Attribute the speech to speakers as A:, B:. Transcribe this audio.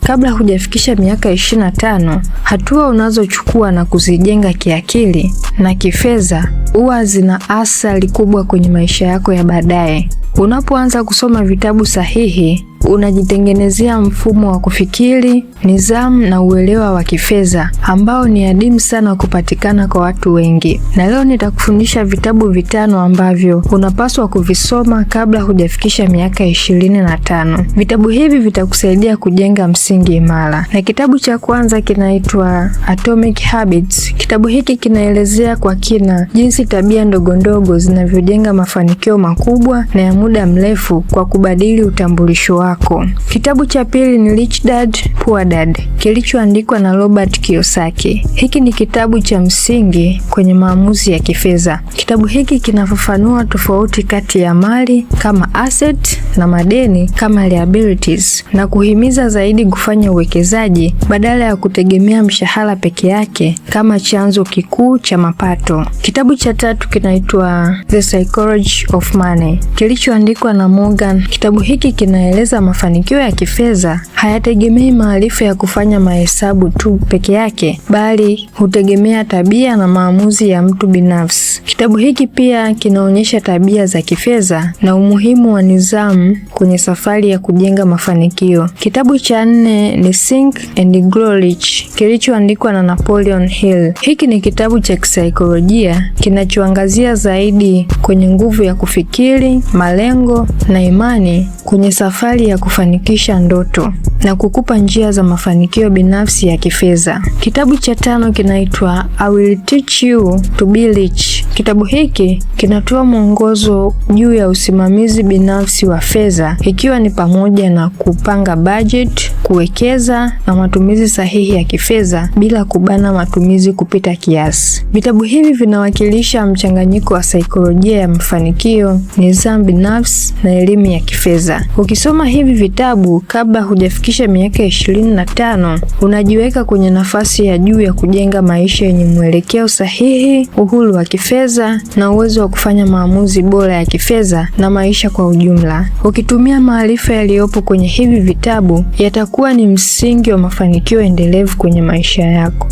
A: kabla hujafikisha miaka 25, hatua unazochukua na kuzijenga kiakili na kifedha huwa zina athari kubwa kwenye maisha yako ya baadaye. Unapoanza kusoma vitabu sahihi, unajitengenezea mfumo wa kufikiri, nidhamu na uelewa wa kifedha ambao ni adimu sana kupatikana kwa watu wengi. Na leo nitakufundisha vitabu 5 ambavyo unapaswa kuvisoma kabla hujafikisha miaka 25. Vitabu hivi vitakusaidia kujenga msingi imara. Na kitabu cha kwanza kinaitwa Atomic Habits. Kitabu hiki kinaelezea kwa kina jinsi tabia ndogo ndogo zinavyojenga mafanikio makubwa na ya muda mrefu kwa kubadili utambulisho wako. Kitabu cha pili ni Rich Dad Poor Dad, kilichoandikwa na Robert Kiyosaki. Hiki ni kitabu cha msingi kwenye maamuzi ya kifedha. Kitabu hiki kinafafanua tofauti kati ya mali kama asset na madeni kama liabilities, na kuhimiza zaidi kufanya uwekezaji badala ya kutegemea mshahara peke yake kama chanzo kikuu cha mapato. Kitabu cha tatu kinaitwa The Psychology of Money, kilichoandikwa na Morgan. Kitabu hiki kinaeleza mafanikio ya kifedha hayategemei maarifa ya kufanya mahesabu tu peke yake, bali hutegemea tabia na maamuzi ya mtu binafsi. Kitabu hiki pia kinaonyesha tabia za kifedha na umuhimu wa nidhamu kwenye safari ya kujenga mafanikio. Kitabu cha 4 ni Think and Grow Rich, kilichoandikwa na Napoleon Hill. Hiki ni kitabu cha kisaikolojia kinachoangazia zaidi kwenye nguvu ya kufikiri, malengo na imani kwenye safari ya kufanikisha ndoto na kukupa njia za mafanikio binafsi ya kifedha. Kitabu cha 5 kinaitwa I Will Teach You to Be Rich. Kitabu hiki kinatoa mwongozo juu ya usimamizi binafsi wa fedha, ikiwa ni pamoja na kupanga budget, kuwekeza na matumizi sahihi ya kifedha bila kubana matumizi kupita kiasi. Vitabu hivi vinawakilisha mchanganyiko wa saikolojia ya mafanikio, nidhamu binafsi na elimu ya kifedha. Ukisoma hivi vitabu kabla hujafikisha miaka 25, unajiweka kwenye nafasi ya juu ya kujenga maisha yenye mwelekeo sahihi, uhuru wa kifedha na uwezo wa kufanya maamuzi bora ya kifedha na maisha kwa ujumla. Ukitumia maarifa yaliyopo kwenye hivi vitabu, yatakuwa ni msingi wa mafanikio endelevu kwenye maisha yako.